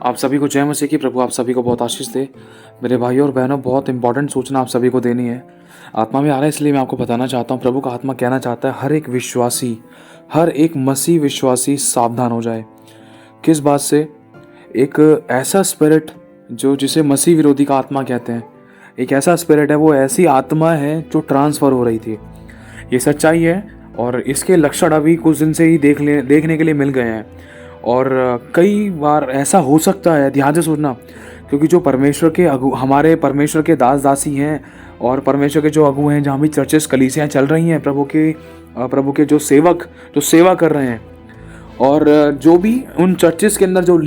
आप सभी को जय मसीह की। प्रभु आप सभी को बहुत आशीष दे। मेरे भाइयों और बहनों, बहुत इंपॉर्टेंट सूचना आप सभी को देनी है। आत्मा में आ रहा है, इसलिए मैं आपको बताना चाहता हूँ। प्रभु का आत्मा कहना चाहता है हर एक विश्वासी, हर एक मसीह विश्वासी सावधान हो जाए। किस बात से? एक ऐसा स्पिरिट जो जिसे मसीह विरोधी का आत्मा कहते हैं, एक ऐसा स्पिरिट है, वो ऐसी आत्मा है जो ट्रांसफ़र हो रही थी। ये सच्चाई है और इसके लक्षण अभी कुछ दिन से ही देखने के लिए मिल गए हैं। और कई बार ऐसा हो सकता है, ध्यान से सुनना, क्योंकि जो परमेश्वर के हमारे परमेश्वर के दास दासी हैं और परमेश्वर के जो अगुए हैं, जहाँ भी चर्चेस कलीसियाँ चल रही हैं, प्रभु के जो सेवक जो सेवा कर रहे हैं, और जो भी उन चर्चेस के अंदर जो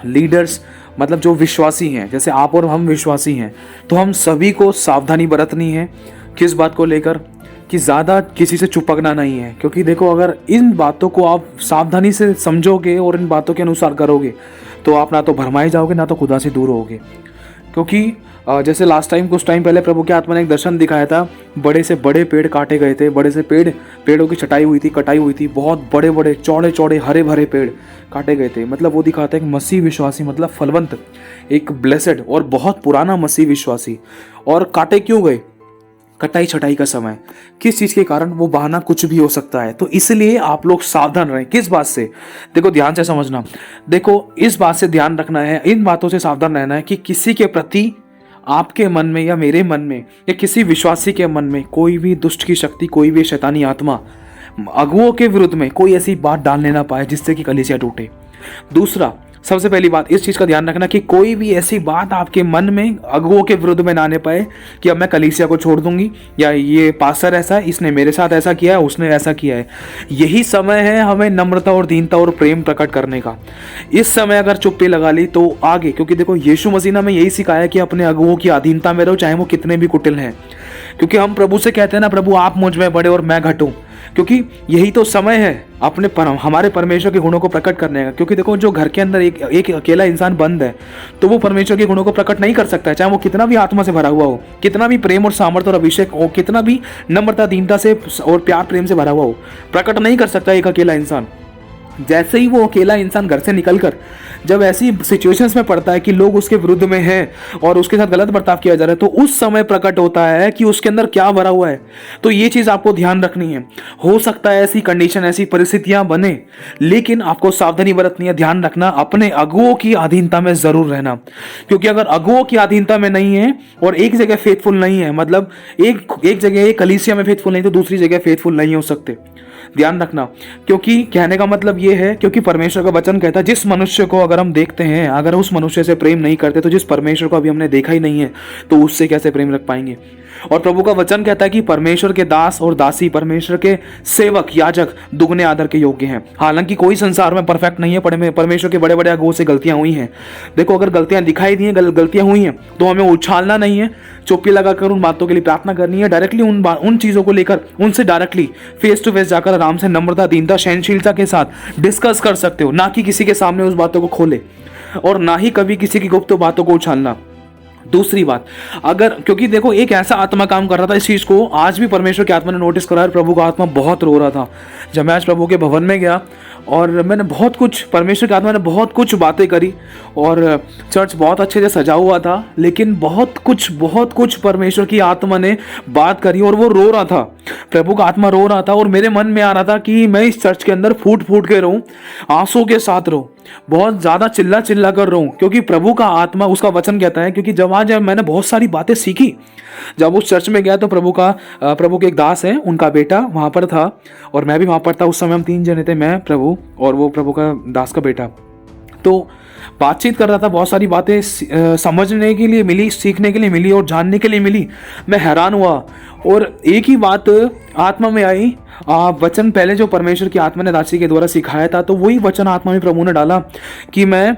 लीडर्स मतलब जो विश्वासी हैं, जैसे आप और हम विश्वासी हैं, तो हम सभी को सावधानी बरतनी है। किस बात को लेकर? कि ज़्यादा किसी से चिपकना नहीं है। क्योंकि देखो, अगर इन बातों को आप सावधानी से समझोगे और इन बातों के अनुसार करोगे तो आप ना तो भरमाए जाओगे, ना तो खुदा से दूर होगे। क्योंकि जैसे कुछ टाइम पहले प्रभु के आत्मा ने एक दर्शन दिखाया था। बड़े से बड़े पेड़ काटे गए थे, बड़े से पेड़ों की कटाई हुई थी। बहुत बड़े बड़े चौड़े चौड़े हरे भरे पेड़ काटे गए थे। मतलब वो दिखाता है एक मसीह विश्वासी, मतलब फलवंत, एक ब्लेसेड और बहुत पुराना मसीह विश्वासी। और काटे क्यों गए? कटाई छटाई का समय, किस चीज़ के कारण? वो बहाना कुछ भी हो सकता है। तो इसलिए आप लोग सावधान रहें। किस बात से? देखो, ध्यान से समझना। देखो, इस बात से ध्यान रखना है, इन बातों से सावधान रहना है कि किसी के प्रति आपके मन में या मेरे मन में या किसी विश्वासी के मन में कोई भी दुष्ट की शक्ति, कोई भी शैतानी आत्मा अगुओं के विरुद्ध में कोई ऐसी बात डालने ना पाए जिससे कि कलीसिया टूटे। दूसरा, सबसे पहली बात इस चीज़ का ध्यान रखना कि कोई भी ऐसी बात आपके मन में अगुओं के विरुद्ध में ना आने पाए कि अब मैं कलीसिया को छोड़ दूंगी, या ये पास्टर ऐसा है, इसने मेरे साथ ऐसा किया है, उसने ऐसा किया है। यही समय है हमें नम्रता और दीनता और प्रेम प्रकट करने का। इस समय अगर चुप्पी लगा ली तो आगे, क्योंकि देखो, यीशु मसीह ने हमें यही सिखाया कि अपने अगुओं की अधीनता में रहो, चाहे वो कितने भी कुटिल हैं। क्योंकि हम प्रभु से कहते हैं ना, प्रभु आप मुझ में बढ़े और मैं घटूं। क्योंकि यही तो समय है हमारे परमेश्वर के गुणों को प्रकट करने का। क्योंकि देखो, जो घर के अंदर एक अकेला इंसान बंद है, तो वो परमेश्वर के गुणों को प्रकट नहीं कर सकता है, चाहे वो कितना भी आत्मा से भरा हुआ हो, कितना भी प्रेम और सामर्थ्य और अभिषेक हो, कितना भी नम्रता दीनता से और प्यार प्रेम से भरा हुआ हो, प्रकट नहीं कर सकता एक अकेला इंसान। जैसे ही वो अकेला इंसान घर से निकलकर जब ऐसी सिचुएशंस में पड़ता है कि लोग उसके विरुद्ध में हैं और उसके साथ गलत बर्ताव किया जा रहा है, तो उस समय प्रकट होता है कि उसके अंदर क्या भरा हुआ है। तो ये चीज़ आपको ध्यान रखनी है। हो सकता है ऐसी कंडीशन, ऐसी परिस्थितियां बने, लेकिन आपको सावधानी बरतनी है, ध्यान रखना, अपने अगुओं की अधीनता में जरूर रहना। क्योंकि अगर अगुओं की अधीनता में नहीं है और एक जगह फेथफुल नहीं है, मतलब एक जगह कलीसिया में फेथफुल नहीं तो दूसरी जगह फेथफुल नहीं हो सकते। ध्यान रखना। क्योंकि कहने का मतलब ये है, क्योंकि परमेश्वर का वचन कहता है, जिस मनुष्य को अगर हम देखते हैं, अगर उस मनुष्य से प्रेम नहीं करते, तो जिस परमेश्वर को अभी हमने देखा ही नहीं है, तो उससे कैसे प्रेम रख पाएंगे? और प्रभु का वचन कहता है कि परमेश्वर के दास और दासी, परमेश्वर के सेवक, याजक दुगने आदर के योग्य हैं। हालांकि कोई संसार में परफेक्ट नहीं है, परमेश्वर के बड़े बड़े अगुओं से गलतियां हुई हैं। देखो, अगर गलतियां दिखाई दी हैं, गलतियां हुई हैं, तो हमें उछालना नहीं है, चुप्पी लगाकर उन बातों के लिए प्रार्थना करनी है। डायरेक्टली उन चीज़ों को लेकर उनसे डायरेक्टली फेस टू फेस जाकर आराम से नम्रता, दीनता, सहनशीलता के साथ डिस्कस कर सकते हो, ना कि किसी के सामने उस बातों को खोले, और ना ही कभी किसी की गुप्त बातों को उछालना। दूसरी बात, अगर, क्योंकि देखो, एक ऐसा आत्मा काम कर रहा था, इस चीज़ को आज भी परमेश्वर की आत्मा ने नोटिस करा है। प्रभु का आत्मा बहुत रो रहा था। जब मैं आज प्रभु के भवन में गया और मैंने बहुत कुछ, परमेश्वर की आत्मा ने बहुत कुछ बातें करी, और चर्च बहुत अच्छे से सजा हुआ था, लेकिन बहुत कुछ परमेश्वर की आत्मा ने बात करी और वो रो रहा था। प्रभु का आत्मा रो रहा था और मेरे मन में आ रहा था कि मैं इस चर्च के अंदर फूट फूट के रहूं, आंसू के साथ रहूं, बहुत ज़्यादा चिल्ला चिल्ला कर रहूं। क्योंकि प्रभु का आत्मा, उसका वचन कहता है, क्योंकि जब मैंने बहुत सारी बातें सीखी। जब उस चर्च में गया तो प्रभु के एक दास हैं, उनका बेटा वहाँ पर था और मैं भी वहाँ पर था। उस समय हम 3 जने थे, मैं, प्रभु और वो प्रभु का दास का बेटा। तो बातचीत कर रहा था, बहुत सारी बातें समझने के लिए मिली, सीखने के लिए मिली और जानने के लिए मिली। मैं हैरान हुआ और एक ही बात आत्मा में आई। वचन पहले जो परमेश्वर की आत्मा ने दासी के द्वारा सिखाया था, तो वही वचन आत्मा में प्रभु ने डाला कि मैं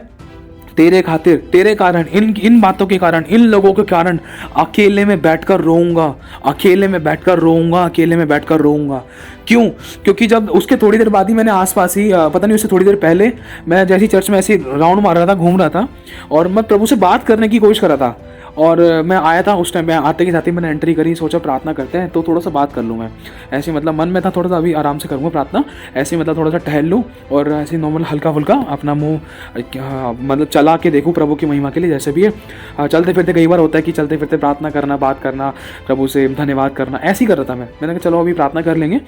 तेरे खातिर, तेरे कारण, इन बातों के कारण, इन लोगों के कारण अकेले में बैठकर रोऊंगा, अकेले में बैठकर रोऊंगा, अकेले में बैठकर रोऊंगा। क्यों? क्योंकि जब उसके थोड़ी देर बाद ही मैंने आसपास ही, पता नहीं उससे थोड़ी देर पहले, मैं जैसी चर्च में ऐसे राउंड मार रहा था, घूम रहा था, और मैं प्रभु से बात करने की कोशिश कर रहा था। और मैं आया था उस टाइम, मैं आते के साथ ही मैंने एंट्री करी, सोचा प्रार्थना करते हैं तो थोड़ा सा बात कर लूँ मैं। ऐसे मतलब मन में था थोड़ा सा अभी आराम से करूँगा प्रार्थना, ऐसे मतलब थोड़ा सा टहल लूँ और ऐसे नॉर्मल हल्का फुल्का अपना मुँह मतलब चला के देखूँ प्रभु की महिमा के लिए, जैसे भी है। चलते फिरते कई बार होता है कि चलते फिरते प्रार्थना करना, बात करना, प्रभु से धन्यवाद करना, ऐसे ही कर रहा था मैंने कहा चलो अभी प्रार्थना कर लेंगे।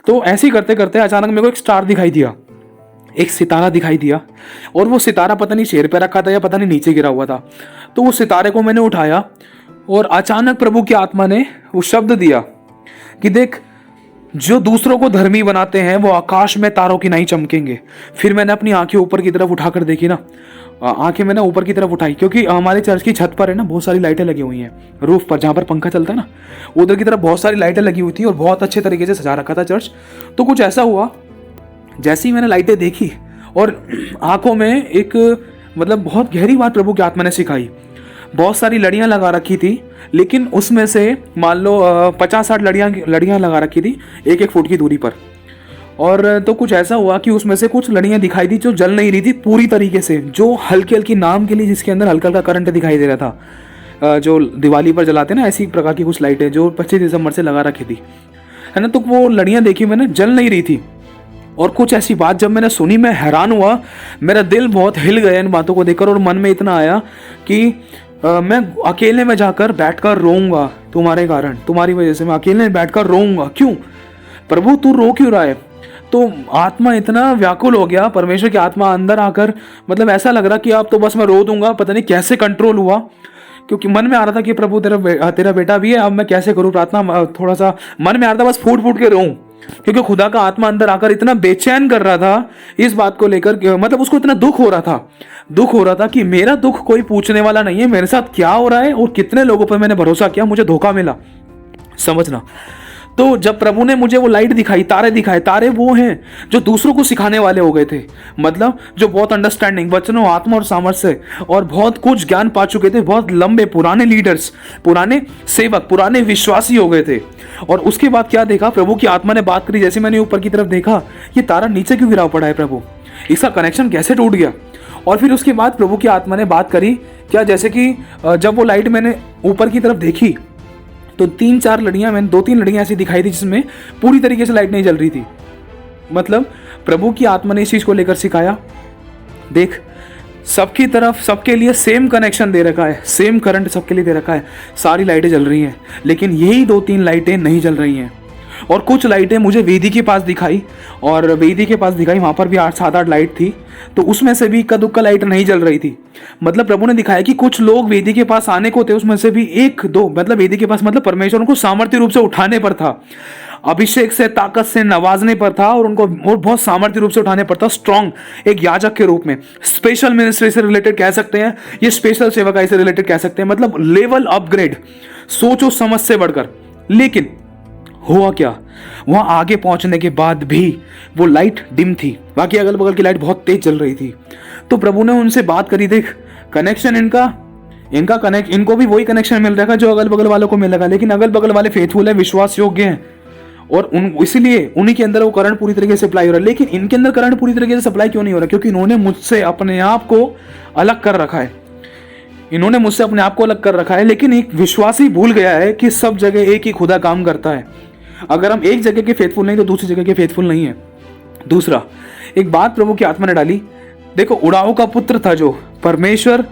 तो ऐसे ही करते करते अचानक मेरे को एक स्टार दिखाई दिया, एक सितारा दिखाई दिया, और वो सितारा पता नहीं शेर पे रखा था या पता नहीं नीचे गिरा हुआ था। तो वो सितारे को मैंने उठाया और अचानक प्रभु की आत्मा ने वो शब्द दिया कि देख, जो दूसरों को धर्मी बनाते हैं वो आकाश में तारों की नहीं चमकेंगे। फिर मैंने अपनी आंखें ऊपर की तरफ उठाकर देखी ना, आंखें मैंने ऊपर की तरफ उठाई, क्योंकि हमारे चर्च की छत पर है ना बहुत सारी लाइटें लगी हुई हैं, रूफ पर जहाँ पर पंखा चलता है ना, उधर की तरफ बहुत सारी लाइटें लगी हुई थी और बहुत अच्छे तरीके से सजा रखा था चर्च। तो कुछ ऐसा हुआ, जैसे ही मैंने लाइटें देखी और आंखों में एक मतलब बहुत गहरी बात प्रभु की आत्मा ने सिखाई। बहुत सारी लड़ियां लगा रखी थी, लेकिन उसमें से मान लो 50-60 लड़ियां लगा रखी थी 1-1 फुट की दूरी पर। और तो कुछ ऐसा हुआ कि उसमें से कुछ लड़ियां दिखाई दी जो जल नहीं रही थी पूरी तरीके से, जो हल्की हल्की नाम के लिए जिसके अंदर हल्का हल्का करंट दिखाई दे रहा था, जो दिवाली पर जलाते ना ऐसी प्रकार की कुछ लाइटें जो 25 दिसंबर से लगा रखी थी, है ना। तो वो लड़ियां देखी मैंने, जल नहीं रही थी। और कुछ ऐसी बात जब मैंने सुनी, मैं हैरान हुआ, मेरा दिल बहुत हिल गया इन बातों को देखकर, और मन में इतना आया कि मैं अकेले में जाकर बैठकर रोऊंगा तुम्हारे कारण, तुम्हारी वजह से मैं अकेले में बैठकर रोऊंगा। क्यों प्रभु, तू रो क्यों रहा है? तो आत्मा इतना व्याकुल हो गया, परमेश्वर की आत्मा अंदर आकर, मतलब ऐसा लग रहा कि अब तो बस मैं रो दूंगा। पता नहीं कैसे कंट्रोल हुआ, क्योंकि मन में आ रहा था कि प्रभु तेरा बेटा भी है, अब मैं कैसे करूं प्रार्थना। थोड़ा सा मन में आ रहा था बस फूट फूट के रोऊं, क्योंकि खुदा का आत्मा अंदर आकर इतना बेचैन कर रहा था इस बात को लेकर, मतलब उसको इतना दुख हो रहा था कि मेरा दुख कोई पूछने वाला नहीं है, मेरे साथ क्या हो रहा है और कितने लोगों पर मैंने भरोसा किया, मुझे धोखा मिला, समझना। तो जब प्रभु ने मुझे वो लाइट दिखाई, तारे दिखाए, तारे वो हैं जो दूसरों को सिखाने वाले हो गए थे, मतलब जो बहुत अंडरस्टैंडिंग, वचनों, आत्मा और सामर्थ्य और बहुत कुछ ज्ञान पा चुके थे, बहुत लंबे पुराने लीडर्स, पुराने सेवक, पुराने विश्वासी हो गए थे। और उसके बाद क्या देखा, प्रभु की आत्मा ने बात करी, जैसे मैंने ऊपर की तरफ देखा, ये तारा नीचे क्यों गिरा पड़ा है प्रभु, इसका कनेक्शन कैसे टूट गया। और फिर उसके बाद प्रभु की आत्मा ने बात करी, क्या जैसे कि जब वो लाइट मैंने ऊपर की तरफ देखी तो 3-4 लड़ियां, मैंने 2-3 लड़ियां ऐसी दिखाई थी जिसमें पूरी तरीके से लाइट नहीं जल रही थी। मतलब प्रभु की आत्मा ने इस चीज को लेकर सिखाया, देख सबकी तरफ, सबके लिए सेम कनेक्शन दे रखा है, सेम करंट सबके लिए दे रखा है, सारी लाइटें जल रही हैं, लेकिन यही 2-3 लाइटें नहीं जल रही हैं। और कुछ लाइटें मुझे वेदी के पास दिखाई, और वेदी के पास दिखाई, वहाँ पर भी 8-7-8 लाइट थी, तो उसमें से भी इक्का दुक्का लाइट नहीं जल रही थी। मतलब प्रभु ने दिखाया कि कुछ लोग वेदी के पास आने को थे, उसमें से भी 1-2, मतलब वेदी के पास मतलब परमेश्वर उनको सामर्थ्य रूप से उठाने पर था, अभिषेक से, ताकत से नवाजने पर था, और उनको और बहुत सामर्थ्य रूप से उठाने पर था, स्ट्रॉन्ग एक याजक के रूप में, स्पेशल मिनिस्ट्री से रिलेटेड कह सकते हैं, ये स्पेशल सेवकाई से रिलेटेड कह सकते हैं, मतलब लेवल अपग्रेड, सोचो समझ से बढ़कर। लेकिन हुआ क्या, वहां आगे पहुंचने के बाद भी वो लाइट डिम थी, बाकी अगल बगल की लाइट बहुत तेज चल रही थी। तो प्रभु ने उनसे बात करी, देख कनेक्शन इनका कनेक्ट, इनको भी वही कनेक्शन मिल रहा है जो अगल बगल वालों को मिल रहा है, लेकिन अगल बगल वाले फेथफुल है, विश्वास योग्य हैं, और इसलिए उन्हीं के अंदर वो करंट पूरी तरीके से सप्लाई हो रहा है। लेकिन इनके अंदर करंट पूरी तरीके से सप्लाई क्यों नहीं हो रहा? क्योंकि इन्होंने मुझसे अपने आप को अलग कर रखा है, इन्होंने मुझसे अपने आप को अलग कर रखा है। लेकिन एक विश्वासी भूल गया है कि सब जगह एक ही खुदा काम करता है। अगर हम एक जगह के फेथफुल नहीं तो दूसरी जगह के फेथफुल नहीं है। दूसरा, एक बात प्रभु की आत्मा ने डाली, देखो उड़ाऊ का पुत्र था जो परमेश्वर,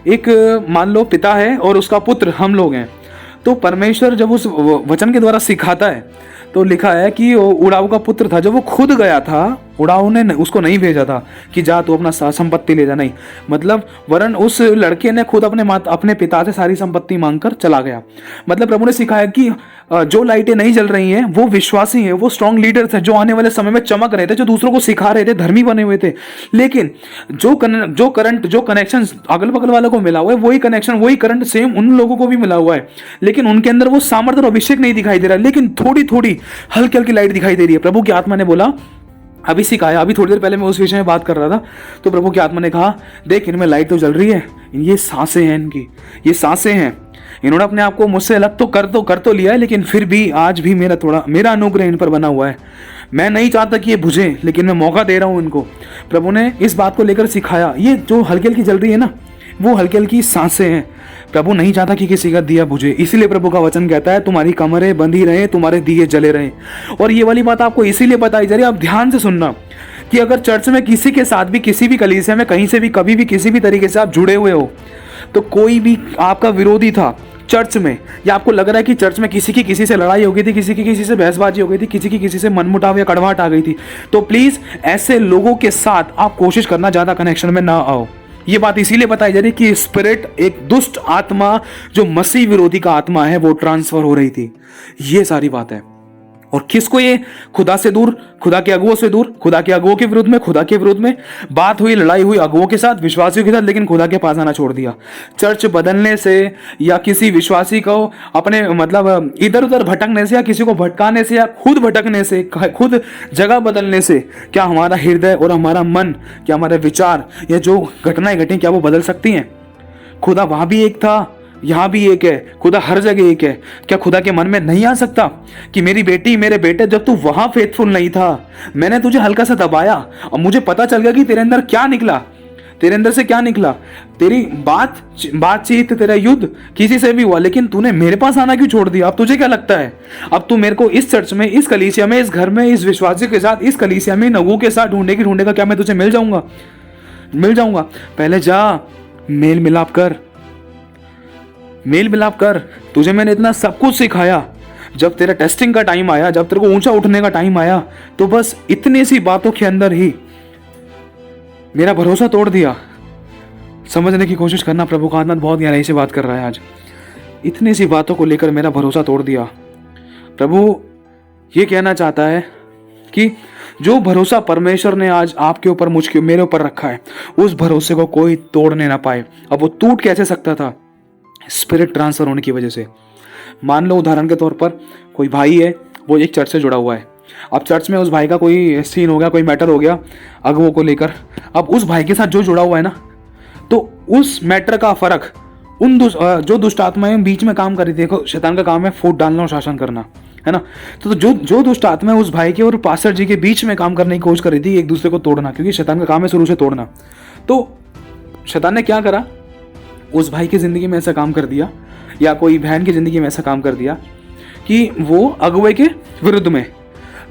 एक मान लो पिता है और उसका पुत्र हम लोग हैं। तो परमेश्वर जब उस वचन के द्वारा सिखाता है तो लिखा है कि वो उड़ाऊ का पुत्र था, जब वो खुद गया था, उड़ाऊ ने उसको नहीं भेजा था कि जा तू अपना संपत्ति ले जा, नहीं, मतलब वरन उस लड़के ने खुद अपने पिता से सारी संपत्ति मांगकर चला गया। मतलब प्रभु ने सिखाया कि जो लाइटें नहीं जल रही हैं वो विश्वासी हैं, वो स्ट्रॉन्ग लीडर्स हैं जो आने वाले समय में चमक रहे थे, जो दूसरों को सिखा रहे थे, धर्मी बने हुए थे। लेकिन जो करंट, जो कनेक्शन अगल बगल वालों को मिला हुआ है, वही कनेक्शन, वही करंट सेम उन लोगों को भी मिला हुआ है, लेकिन उनके अंदर वो सामर्थ्य और अभिषेक नहीं दिखाई दे रहा है, लेकिन थोड़ी थोड़ी हल्की हल्की लाइट दिखाई दे रही है। प्रभु की आत्मा ने बोला, अभी सिखाया, अभी थोड़ी देर पहले मैं उस विषय में बात कर रहा था, तो प्रभु की आत्मा ने कहा, देख इनमें लाइट तो जल रही है, ये सांसें हैं, इनकी ये सांसें हैं, इन्होंने अपने आप को मुझसे अलग तो कर तो लिया है, लेकिन फिर भी आज भी मेरा अनुग्रह इन पर बना हुआ है। मैं नहीं चाहता कि ये बुझे, लेकिन मैं मौका दे रहा हूं इनको। प्रभु ने इस बात को लेकर सिखाया, ये जो हल्की हल्की जल रही है ना, वो हल्की हल्की सांसें हैं। प्रभु नहीं चाहता कि किसी का दिया बुझे, इसीलिए प्रभु का वचन कहता है तुम्हारी कमरें बंधी रहे, तुम्हारे दिए जले रहे। और ये वाली बात आपको इसीलिए बताई जा रही है, आप ध्यान से सुनना, कि अगर चर्च में किसी के साथ भी, किसी भी कलीसिया में, कहीं से भी, कभी भी, किसी भी तरीके से आप जुड़े हुए हो, तो कोई भी आपका विरोधी था चर्च में, या आपको लग रहा है कि चर्च में किसी की किसी से लड़ाई हो गई थी, किसी की किसी से बहसबाजी हो गई थी, किसी की किसी से मनमुटाव या कड़वाहट आ गई थी, तो प्लीज ऐसे लोगों के साथ आप कोशिश करना ज्यादा कनेक्शन में ना आओ। ये बात इसीलिए बताई जा रही है कि स्पिरिट, एक दुष्ट आत्मा जो मसीह विरोधी का आत्मा है, वो ट्रांसफर हो रही थी। ये सारी बात है। और किसको ये खुदा से दूर, खुदा के अगुओं से दूर, खुदा के अगुओं के विरुद्ध में, खुदा के विरुद्ध में बात हुई, लड़ाई हुई अगुओं के साथ, विश्वासियों के साथ, लेकिन खुदा के पास आना छोड़ दिया। चर्च बदलने से या किसी विश्वासी को अपने मतलब इधर उधर भटकने से, या किसी को भटकाने से, या खुद भटकने से, खुद जगह बदलने से क्या हमारा हृदय और हमारा मन, क्या हमारे विचार या जो घटनाएं घटी, क्या वो बदल सकती हैं? खुदा वहां भी एक था, यहां भी एक है, खुदा हर जगह एक है। क्या खुदा के मन में नहीं आ सकता कि मेरी बेटी, मेरे बेटे, जब तू वहां फेथफुल नहीं था, मैंने तुझे हल्का सा दबाया और मुझे पता चल गया कि तेरे अंदर क्या निकला, तेरे अंदर से क्या निकला, तेरी बातचीत, तेरा युद्ध किसी से भी हुआ, लेकिन तूने मेरे पास आना क्यों छोड़ दिया? अब तुझे क्या लगता है अब तू मेरे को इस चर्च में, इस कलीसिया में, इस घर में, इस विश्वासी के साथ, इस कलीसिया में, नगों के साथ ढूंढेगा? क्या मैं तुझे मिल जाऊंगा? पहले जा मेल मिलाप कर। तुझे मैंने इतना सब कुछ सिखाया, जब तेरा टेस्टिंग का टाइम आया, जब तेरे को ऊंचा उठने का टाइम आया, तो बस इतनी सी बातों के अंदर ही मेरा भरोसा तोड़ दिया। समझने की कोशिश करना, प्रभु का आत्मा बहुत गहराई से बात कर रहा है आज। इतनी सी बातों को लेकर मेरा भरोसा तोड़ दिया। प्रभु ये कहना चाहता है कि जो भरोसा परमेश्वर ने आज आपके ऊपर, मेरे ऊपर रखा है, उस भरोसे को कोई तोड़ने ना पाए। अब वो टूट कैसे सकता था? स्पिरिट ट्रांसफर होने की वजह से। मान लो उदाहरण के तौर पर कोई भाई है, वो एक चर्च से जुड़ा हुआ है। अब चर्च में उस भाई का कोई सीन हो गया, कोई मैटर हो गया अगुओं को लेकर। अब उस भाई के साथ जो जुड़ा हुआ है ना, तो उस मैटर का फर्क उन जो दुष्ट आत्माएं बीच में काम कर रही थी। देखो, शैतान का काम है फूट डालना और शासन करना, है ना। तो जो दुष्ट आत्मा उस भाई के और पास्टर जी के बीच में काम करने की कोशिश कर रही थी, एक दूसरे को तोड़ना, क्योंकि शैतान का काम है शुरू से तोड़ना। तो शैतान ने क्या करा, उस भाई की जिंदगी में ऐसा काम कर दिया, या कोई बहन की जिंदगी में ऐसा काम कर दिया कि वो अगुवे के विरुद्ध में।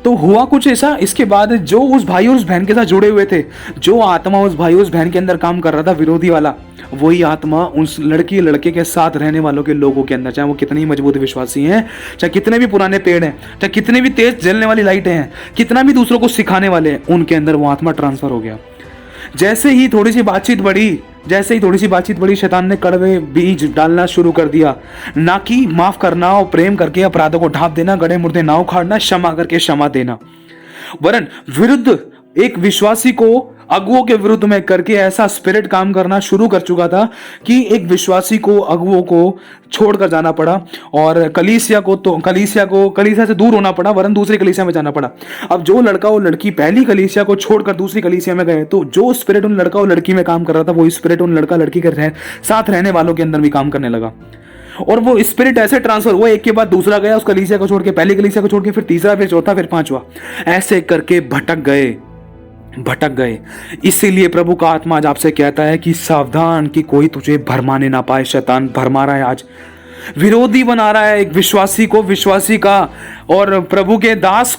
तो हुआ कुछ ऐसा, इसके बाद जो उस भाई और उस बहन के साथ जुड़े हुए थे, जो आत्मा उस भाई उस बहन के अंदर काम कर रहा था, विरोधी वाला, वही आत्मा उस लड़के के साथ रहने वालों के लोगों के अंदर, चाहे वो कितने ही मजबूत विश्वासी हैं, चाहे कितने भी पुराने पेड़ हैं, चाहे कितने भी तेज जलने वाली लाइटें हैं, कितना भी दूसरों को सिखाने वाले हैं, उनके अंदर वो आत्मा ट्रांसफर हो गया। जैसे ही थोड़ी सी बातचीत बढ़ी, शैतान ने कड़वे बीज डालना शुरू कर दिया। ना कि माफ करना और प्रेम करके अपराधों को ढांप देना, गड़े मुर्दे ना उखाड़ना, क्षमा करके क्षमा देना, वरन विरुद्ध एक विश्वासी को अगुओं के विरुद्ध में करके ऐसा स्पिरिट काम करना शुरू कर चुका था कि एक विश्वासी को अगुओं को छोड़कर जाना पड़ा, और कलीसिया से दूर होना पड़ा, वरन दूसरी कलीसिया में जाना पड़ा। अब जो लड़का और लड़की पहली कलीसिया को छोड़कर दूसरी कलीसिया में गए, तो जो स्पिरिट उन लड़का और लड़की में काम कर रहा था, वो स्पिरिट उन लड़का लड़की के साथ रहने वालों के अंदर भी काम करने लगा। और वो स्पिरिट ऐसे ट्रांसफर हुआ, एक के बाद दूसरा गया, उस कलीसिया को छोड़ के, पहली कलीसिया को छोड़ के, फिर तीसरा, फिर चौथा, फिर पांचवा, ऐसे करके भटक गए। इसीलिए प्रभु का आत्मा आज आपसे कहता है कि सावधान, कि कोई तुझे भरमाने ना पाए। शैतान भरमा रहा है, आज विरोधी बना रहा है एक विश्वासी को विश्वासी का, और प्रभु के दास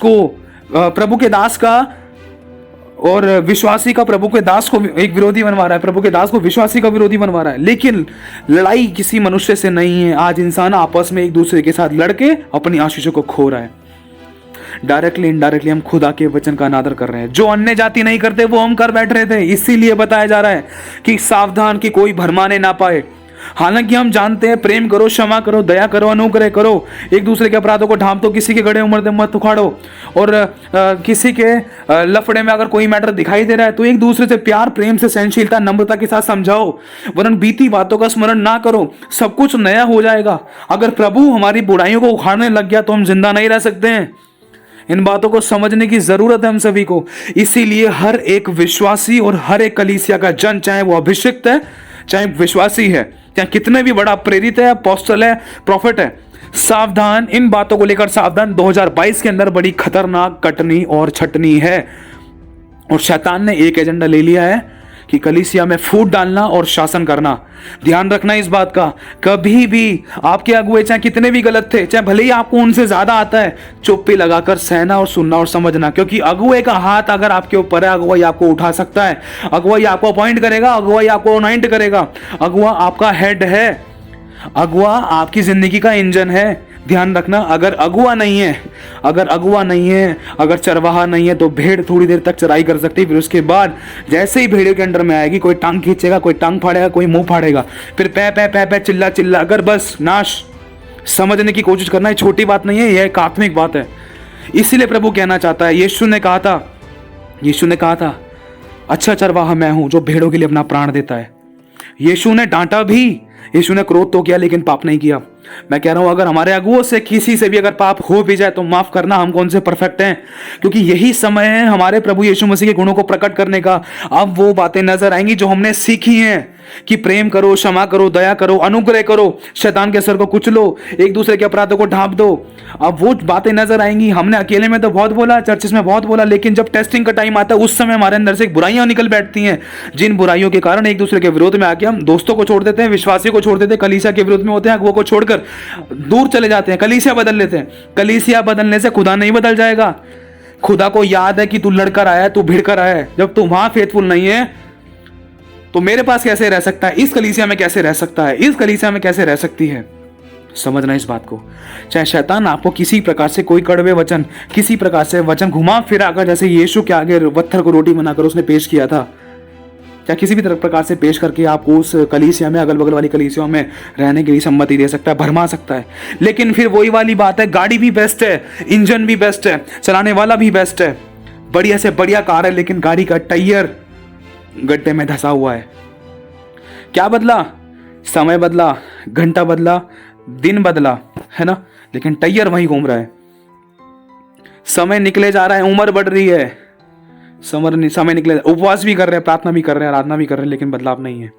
का और विश्वासी का प्रभु के दास को एक विरोधी बनवा रहा है, प्रभु के दास को विश्वासी का विरोधी बनवा रहा है। लेकिन लड़ाई किसी मनुष्य से नहीं है। आज इंसान आपस में एक दूसरे के साथ लड़के अपनी आशीषों को खो रहा है। डायरेक्टली इनडायरेक्टली हम खुदा के वचन का अनादर कर रहे हैं। जो अन्य जाति नहीं करते वो हम कर बैठ रहे थे। इसीलिए बताया जा रहा है कि सावधान, कि कोई भरमाने ना पाए। हालांकि हम जानते हैं, प्रेम करो, क्षमा करो, दया करो, अनुग्रह करो, एक दूसरे के अपराधों को ढांप दो, किसी के गड़े उमड़े मत उखाड़ो, और किसी के लफड़े में अगर कोई मैटर दिखाई दे रहा है तो एक दूसरे से प्यार, प्रेम से, सहनशीलता, नम्रता के साथ समझाओ, वरन बीती बातों का स्मरण ना करो। सब कुछ नया हो जाएगा। अगर प्रभु हमारी बुराइयों को उखाड़ने लग गया तो हम जिंदा नहीं रह सकते हैं। इन बातों को समझने की जरूरत है हम सभी को। इसीलिए हर एक विश्वासी और हर एक कलीसिया का जन, चाहे वो अभिषिक्त है, चाहे विश्वासी है, चाहे कितने भी बड़ा प्रेरित है, अपोस्टल है, प्रॉफिट है, सावधान, इन बातों को लेकर सावधान। 2022 के अंदर बड़ी खतरनाक कटनी और छटनी है, और शैतान ने एक एजेंडा ले लिया है कि कलीसिया में फूट डालना और शासन करना। ध्यान रखना इस बात का, कभी भी आपके अगुए चाहे कितने भी गलत थे, चाहे भले ही आपको उनसे ज्यादा आता है, चुप्पी लगाकर सहना और सुनना और समझना, क्योंकि अगुए का हाथ अगर आपके ऊपर है, अगुआ आपको उठा सकता है, अगुआ आपको अपॉइंट करेगा, अगुआ आपको अनॉइंट करेगा। अगुआ आपका हेड है, अगुआ आपकी जिंदगी का इंजन है। ध्यान रखना, अगर अगुआ नहीं है, अगर चरवाहा नहीं है तो भेड़ थोड़ी देर तक चराई कर सकती है, फिर उसके बाद जैसे ही भेड़ियों के अंडर में आएगी, कोई टांग खींचेगा, कोई टांग फाड़ेगा, कोई मुंह फाड़ेगा, फिर पै पै पै पै चिल्ला चिल्ला, अगर बस नाश। समझने की कोशिश करना, ये छोटी बात नहीं है, यह एक आत्मिक बात है। इसीलिए प्रभु कहना चाहता है, यीशु ने कहा था अच्छा चरवाहा मैं हूं जो भेड़ों के लिए अपना प्राण देता है। यीशु ने डांटा भी, यीशु ने क्रोध तो किया लेकिन पाप नहीं किया। मैं कह रहा हूं, अगर हमारे अगुओं से किसी से भी अगर पाप हो भी जाए तो माफ करना, हम कौन से परफेक्ट हैं, क्योंकि यही समय है हमारे प्रभु यीशु मसीह के गुणों को प्रकट करने का। अब वो बातें नजर आएंगी जो हमने सीखी हैं कि प्रेम करो, क्षमा करो, दया करो, अनुग्रह करो, शैतान के सर को कुचलो, एक दूसरे के अपराधों को ढांप दो। अब वो बातें नजर आएंगी। हमने अकेले में तो बहुत बोला, चर्चिस में बहुत बोला, लेकिन जब टेस्टिंग का टाइम आता है उस समय हमारे अंदर से एक बुराइयां निकल बैठती हैं, जिन बुराइयों के कारण एक दूसरे के विरोध में आके हम दोस्तों को छोड़ देते हैं, विश्वासियों को छोड़ देते हैं, कलीसिया के विरोध में होते हैं, वो को छोड़कर दूर चले जाते हैं, कलीसिया बदल लेते हैं। कलीसिया बदलने से खुदा नहीं बदल जाएगा। खुदा को याद है कि तू लड़कर आया है, तू भिड़कर आया है। जब तू वहां फेथफुल नहीं है तो मेरे पास कैसे रह सकता है, इस कलीसिया में कैसे रह सकता है, इस कलीसिया में कैसे रह सकती है। समझना इस बात को। चाहे शैतान आपको किसी प्रकार से कोई कड़वे वचन, किसी प्रकार से वचन घुमा फिरा कर, जैसे यीशु के आगे पत्थर को रोटी बनाकर उसने पेश किया था, चाहे किसी भी प्रकार से पेश करके आपको उस कलीसिया में, अगल बगल वाली कलीसियाओं में रहने के लिए सम्मति दे सकता है, भरमा सकता है। लेकिन फिर वही वाली बात है, गाड़ी भी बेस्ट है, इंजन भी बेस्ट है, चलाने वाला भी बेस्ट है, बढ़िया से बढ़िया कार है, लेकिन गाड़ी का टायर गड्ढे में धंसा हुआ है। क्या बदला? समय बदला, घंटा बदला, दिन बदला, है ना, लेकिन टायर वहीं घूम रहा है। समय निकले जा रहा है, उम्र बढ़ रही है, समय निकले, उपवास भी कर रहे हैं, प्रार्थना भी कर रहे हैं, आराधना भी कर रहे हैं, लेकिन बदलाव नहीं है।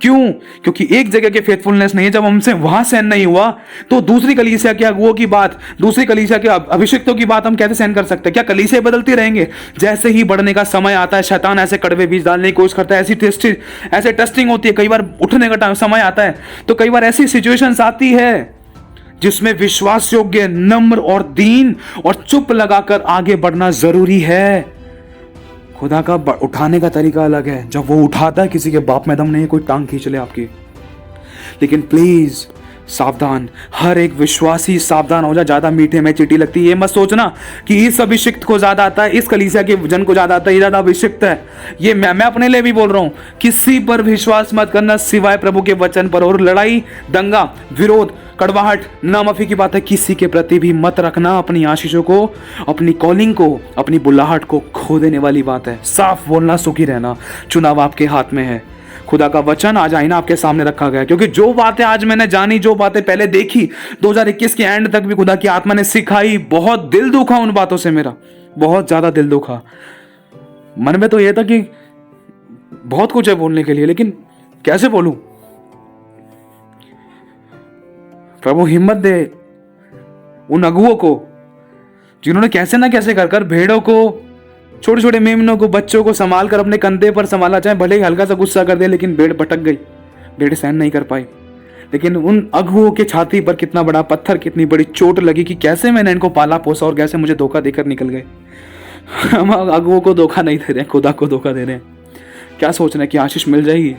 क्यों? क्योंकि एक जगह के फेथफुलनेस नहीं है। जब हमसे वहां सहन नहीं हुआ तो दूसरी कलीसिया के अगुओं की बात, दूसरी कलीसिया के अभिषिक्तों की बात हम कैसे सहन कर सकते हैं? क्या कलीसिया बदलती रहेंगे? जैसे ही बढ़ने का समय आता है, शैतान ऐसे कड़वे बीज डालने की कोशिश करता है, ऐसे टेस्टिंग होती है, कई बार उठने का समय आता है, तो कई बार ऐसी सिचुएशंस आती है जिसमें विश्वास योग्य, नम्र और दीन और चुप लगाकर आगे बढ़ना जरूरी है। खुदा का उठाने का तरीका अलग है। जब वो उठाता है, किसी के बाप में दम नहीं है कोई टांग खींच ले आपकी। लेकिन प्लीज सावधान, हर एक विश्वासी सावधान हो जा। ज्यादा मीठे में चींटी लगती है, ये मत सोचना कि इस अभिषिक्त को ज्यादा आता है, इस कलीसिया के जन को ज्यादा आता है, ये ज्यादा अभिषिक्त है। ये मैं अपने लिए भी बोल रहा हूं, किसी पर विश्वास मत करना सिवाय प्रभु के वचन पर। और लड़ाई, दंगा, विरोध, कड़वाहट, नामाफी की बात है किसी के प्रति भी मत रखना। अपनी आशीषों को, अपनी कॉलिंग को, अपनी बुलाहट को खो देने वाली बात है। साफ बोलना, सुखी रहना, चुनाव आपके हाथ में है। खुदा का वचन आज आईना आपके सामने रखा गया, क्योंकि जो बातें आज मैंने जानी, जो बातें पहले देखी, 2021 के एंड तक भी खुदा की आत्मा ने सिखाई, बहुत दिल दुखा उन बातों से, मेरा बहुत ज्यादा दिल दुखा। मन में तो यह था कि बहुत कुछ है बोलने के लिए, लेकिन कैसे बोलूं? प्रभु हिम्मत दे उन अगुओं को जिन्होंने कैसे ना कैसे कर कर भेड़ों को, छोटे छोटे मेमनों को, बच्चों को संभाल कर अपने कंधे पर संभाला। चाहे भले ही हल्का सा गुस्सा कर दे, लेकिन भेड़ भटक गई, भेड़ सहन नहीं कर पाई। लेकिन उन अगुओं के छाती पर कितना बड़ा पत्थर, कितनी बड़ी चोट लगी कि कैसे मैंने इनको पाला पोसा और कैसे मुझे धोखा देकर निकल गए। हम अगुओं को धोखा नहीं दे रहे हैं, खुदा को धोखा दे रहे हैं। क्या सोच रहे हैं कि आशीष मिल जाएगी?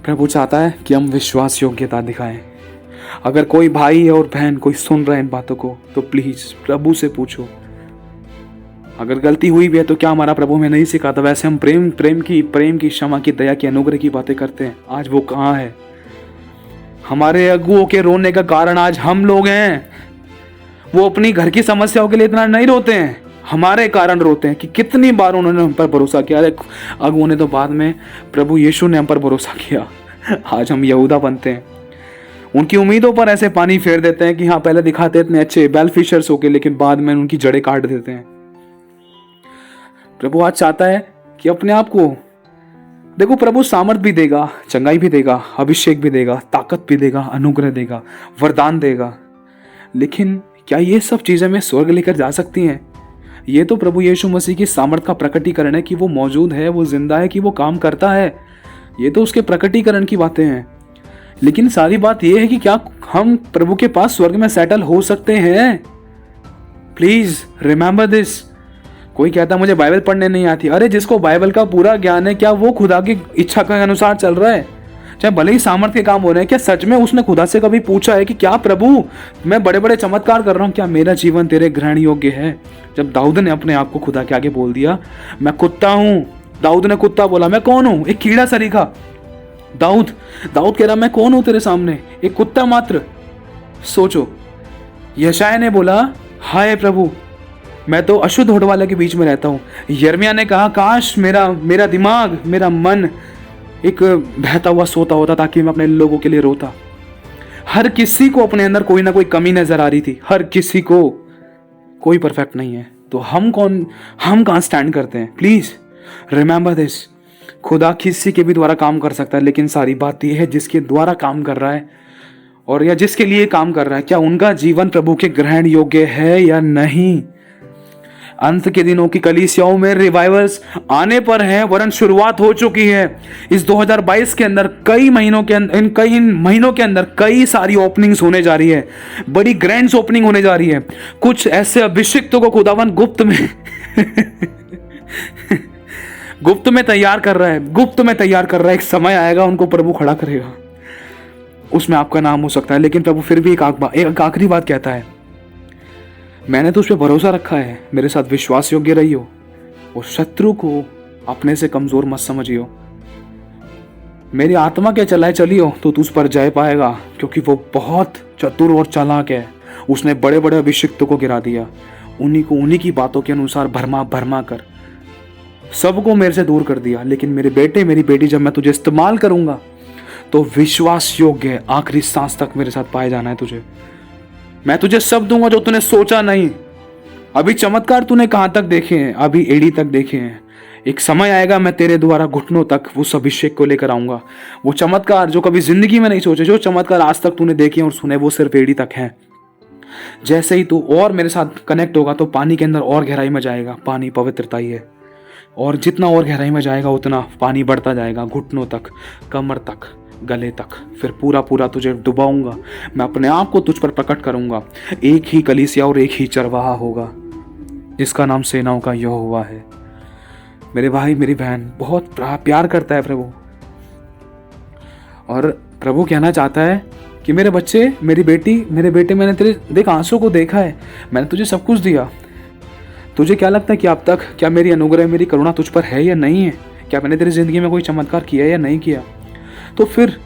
प्रभु चाहता है कि हम विश्वास योग्यता दिखाएं। अगर कोई भाई और बहन कोई सुन रहे हैं इन बातों को, तो प्लीज प्रभु से पूछो। अगर गलती हुई भी है तो क्या हमारा प्रभु में नहीं सिखाता? वैसे हम प्रेम की, क्षमा की, दया की, अनुग्रह की बातें करते हैं। आज वो कहाँ है? हमारे अगुओं के रोने का कारण आज हम लोग हैं। वो अपनी घर की समस्याओं के लिए इतना नहीं रोते हैं, हमारे कारण रोते हैं कि कितनी बार उन्होंने हम पर भरोसा किया। अगुओं ने तो बाद में, प्रभु यीशु ने हम पर भरोसा किया। आज हम यहूदा बनते हैं, उनकी उम्मीदों पर ऐसे पानी फेर देते हैं कि हाँ, पहले दिखाते इतने अच्छे बेल फिशर्स होके, लेकिन बाद में उनकी जड़ें काट देते हैं। प्रभु आज चाहता है कि अपने आप को देखो। प्रभु सामर्थ भी देगा, चंगाई भी देगा, अभिषेक भी देगा, ताकत भी देगा, अनुग्रह देगा, वरदान देगा। लेकिन क्या ये सब चीजें मैं स्वर्ग लेकर जा सकती हैं? ये तो प्रभु यीशु मसीह की सामर्थ का प्रकटीकरण है कि वो मौजूद है, वो जिंदा है, कि वो काम करता है। ये तो उसके प्रकटीकरण की बातें हैं। लेकिन सारी बात ये है कि क्या हम प्रभु के पास स्वर्ग में सेटल हो सकते हैं? Please remember this. कोई कहता मुझे बाइबल पढ़ने नहीं आती। अरे जिसको बाइबल का पूरा ज्ञान है, क्या वो खुदा की इच्छा के अनुसार चल रहा है? चाहे भले ही सामर्थ्य के काम हो रहे हैं, क्या सच में उसने खुदा से कभी पूछा है कि क्या प्रभु मैं बड़े बड़े चमत्कार कर रहा हूँ, क्या मेरा जीवन तेरे ग्रहण योग्य है? जब दाऊद ने अपने आप को खुदा के आगे बोल दिया, मैं कुत्ता हूं, दाऊद ने कुत्ता बोला, मैं कौन हूं? एक कीड़ा सरीखा। दाऊद कह रहा मैं कौन हूं तेरे सामने, एक कुत्ता मात्र। सोचो, यशायाह ने बोला हाय प्रभु मैं तो अशुद्ध होठ वाले के बीच में रहता हूं। यिर्मयाह ने कहा काश मेरा दिमाग, मेरा मन एक बहता हुआ सोता होता ताकि मैं अपने लोगों के लिए रोता। हर किसी को अपने अंदर कोई ना कोई कमी नजर आ रही थी, हर किसी को। कोई परफेक्ट नहीं है, तो हम कहां स्टैंड करते हैं? Please remember this. खुदा किसी के भी द्वारा काम कर सकता है, लेकिन सारी बात यह है जिसके द्वारा काम कर रहा है और या जिसके लिए काम कर रहा है, क्या उनका जीवन प्रभु के ग्रहण योग्य है या नहीं? अंत के दिनों की कलीसियाओं में रिवाइवल्स आने पर है, वरन शुरुआत हो चुकी है। इस 2022 के अंदर कई महीनों के अंदर कई सारी ओपनिंग्स होने जा रही है, बड़ी ग्रैंड ओपनिंग होने जा रही है। कुछ ऐसे अभिषिक्तों को खुदावन गुप्त में तैयार कर रहा है। एक समय आएगा उनको प्रभु खड़ा करेगा, उसमें आपका नाम हो सकता है। लेकिन प्रभु फिर भी एक आखिरी बात कहता है, मैंने तो उस पर भरोसा रखा है, मेरे साथ विश्वास योग्य रहियो और शत्रु को अपने से कमजोर मत समझियो। मेरी आत्मा के चलाए चलियो तो तू उस पर जय पाएगा, क्योंकि वो बहुत चतुर और चालाक है। उसने बड़े बड़े अभिषिक्तों को गिरा दिया, उन्हीं की बातों के अनुसार भरमा कर सबको मेरे से दूर कर दिया। लेकिन मेरे बेटे मेरी बेटी, जब मैं तुझे इस्तेमाल करूंगा तो विश्वास योग्य आखिरी सांस तक मेरे साथ पाए जाना है तुझे। मैं तुझे सब दूंगा जो तूने सोचा नहीं। अभी चमत्कार तूने कहां तक देखे हैं? अभी एड़ी तक देखे हैं। एक समय आएगा मैं तेरे द्वारा घुटनों तक उस अभिषेक को लेकर आऊंगा। वो चमत्कार जो कभी जिंदगी में नहीं सोचे, जो चमत्कार आज तक तूने देखे और सुने, वो सिर्फ एड़ी तक है। जैसे ही तू और मेरे साथ कनेक्ट होगा तो पानी के अंदर और गहराई में जाएगा। पानी पवित्रता ही है, और जितना और गहराई में जाएगा उतना पानी बढ़ता जाएगा, घुटनों तक, कमर तक, गले तक। फिर पूरा तुझे डुबाऊंगा, मैं अपने आप को तुझ पर प्रकट करूंगा। एक ही कलीसिया और एक ही चरवाहा होगा, जिसका नाम सेनाओं का यहोवा है। मेरे भाई मेरी बहन, बहुत प्यार करता है प्रभु, और प्रभु कहना चाहता है कि मेरे बच्चे, मेरी बेटी, मेरे बेटे, मैंने तेरे देख आंसू को देखा है, मैंने तुझे सब कुछ दिया। तुझे क्या लगता है कि अब तक क्या मेरी अनुग्रह, मेरी करुणा तुझ पर है या नहीं है? क्या मैंने तेरी जिंदगी में कोई चमत्कार किया या नहीं किया? तो फिर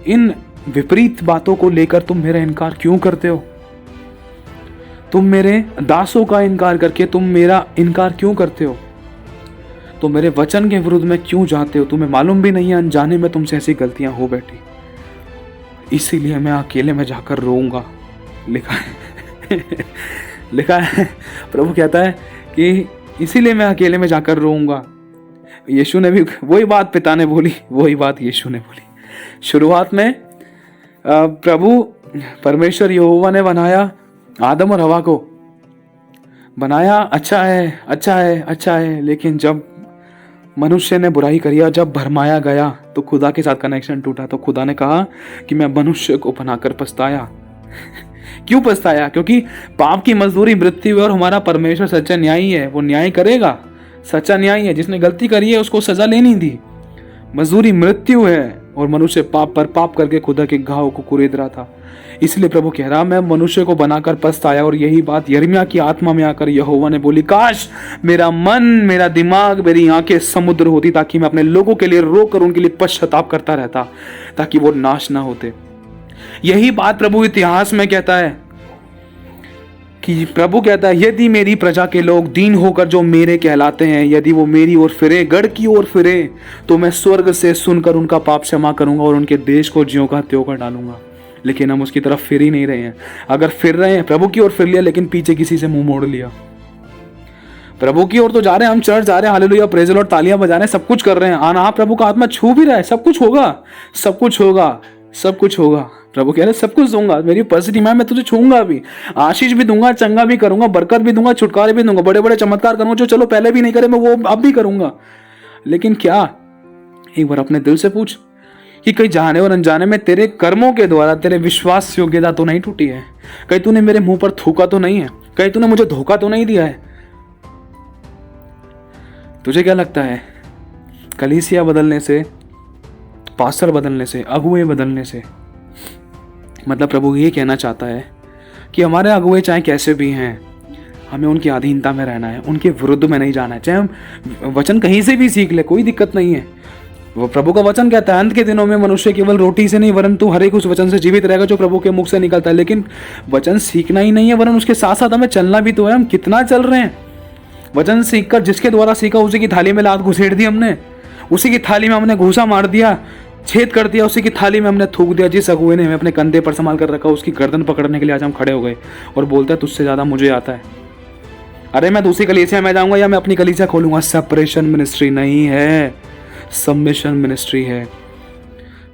इन विपरीत बातों को लेकर तुम मेरा इनकार क्यों करते हो? तुम मेरे दासों का इनकार करके तुम मेरा इनकार क्यों करते हो? तो मेरे वचन के विरुद्ध में क्यों जाते हो? तुम्हें मालूम भी नहीं है, अनजाने में तुमसे ऐसी गलतियां हो बैठी। इसीलिए मैं अकेले में जाकर रोऊंगा, लिखा है प्रभु कहता है कि इसीलिए मैं अकेले में जाकर रोऊंगा। यीशु ने भी वही बात पिता ने बोली, वही बात यीशु ने बोली। शुरुआत में प्रभु परमेश्वर यहोवा ने बनाया आदम और हवा को, बनाया, अच्छा है। लेकिन जब मनुष्य ने बुराई करी, जब भरमाया गया, तो खुदा के साथ कनेक्शन टूटा। तो खुदा ने कहा कि मैं मनुष्य को बनाकर पछताया। क्यों पछताया? क्योंकि पाप की मजदूरी मृत्यु है, और हमारा परमेश्वर सच्चा न्यायी है। वो न्याय करेगा, सच्चा न्यायी है। जिसने गलती करी है उसको सजा लेनी थी। मजदूरी मृत्यु है, और मनुष्य पाप पर पाप करके खुदा के घाव को कुरेद रहा था। इसलिए प्रभु कह रहा, मैं मनुष्य को बनाकर पछताया। और यही बात यिर्मयाह की आत्मा में आकर यहोवा ने बोली, काश मेरा मन, मेरा दिमाग, मेरी आंखें समुद्र होती, ताकि मैं अपने लोगों के लिए रोकर उनके लिए पश्चाताप करता रहता, ताकि वो नाश ना होते। यही बात प्रभु इतिहास में कहता है कि प्रभु कहता है, यदि मेरी प्रजा के लोग दीन होकर जो मेरे कहलाते हैं, यदि वो मेरी ओर फिरे, गढ़ की ओर फिरे, तो मैं स्वर्ग से सुनकर उनका पाप क्षमा करूंगा और उनके देश को ज्यों का त्यों कर डालूंगा। लेकिन हम उसकी तरफ फिर ही नहीं रहे हैं। अगर फिर रहे हैं, प्रभु की ओर फिर लिया, लेकिन पीछे किसी से मुंह मोड़ लिया। प्रभु की ओर तो जा रहे हैं, हम चर्च जा रहे हैं, हालेलुया, प्रेज द लॉर्ड, तालियां बजा रहे हैं, सब कुछ कर रहे हैं। आना प्रभु का आत्मा छू भी रहा है, सब कुछ होगा। प्रभु कह रहे सब कुछ दूंगा, मेरी उपस्थिति में मैं तुझे छूंगा भी, आशीष भी दूंगा, चंगा भी करूंगा, बरकत भी दूंगा, छुटकारे भी दूंगा, बड़े बड़े चमत्कार करूंगा जो चलो पहले भी नहीं करे मैं वो अब भी करूंगा। लेकिन क्या, एक बार अपने दिल से पूछ कि कहीं जाने और अनजाने में तेरे कर्मों के द्वारा तेरे विश्वास योग्यता तो नहीं टूटी है? कहीं तूने मेरे मुंह पर थूका तो नहीं है? कहीं तूने मुझे धोखा तो नहीं दिया है? तुझे क्या लगता है कलीसिया बदलने से, पास्टर बदलने से, अगुए बदलने से मतलब प्रभु ये कहना चाहता है कि हमारे अगुए चाहे कैसे भी हैं, हमें उनकी अधीनता में रहना है, उनके विरुद्ध में नहीं जाना है। चाहे हम वचन कहीं से भी सीख ले, कोई दिक्कत नहीं है। वो प्रभु का वचन कहता है अंत के दिनों में मनुष्य केवल रोटी से नहीं वरन हर एक उस वचन से जीवित रहेगा जो प्रभु के मुख से निकलता है। लेकिन वचन सीखना ही नहीं है वरन उसके साथ साथ हमें चलना भी तो है। हम कितना चल रहे हैं? वचन सीखकर जिसके द्वारा सीखा उसी की थाली में लात घुसेड़ दी हमने, उसी की थाली में हमने घूसा मार दिया, छेद कर दिया, उसी की थाली में हमने थूक दिया। जिस अगुए ने हमें अपने कंधे पर संभाल कर रखा उसकी गर्दन पकड़ने के लिए आज हम खड़े हो गए और बोलते हैं तुझसे ज्यादा मुझे आता है। अरे मैं दूसरी कलीसिया में जाऊंगा या मैं अपनी कलीसिया खोलूंगा। सेपरेशन मिनिस्ट्री नहीं है, सबमिशन मिनिस्ट्री है।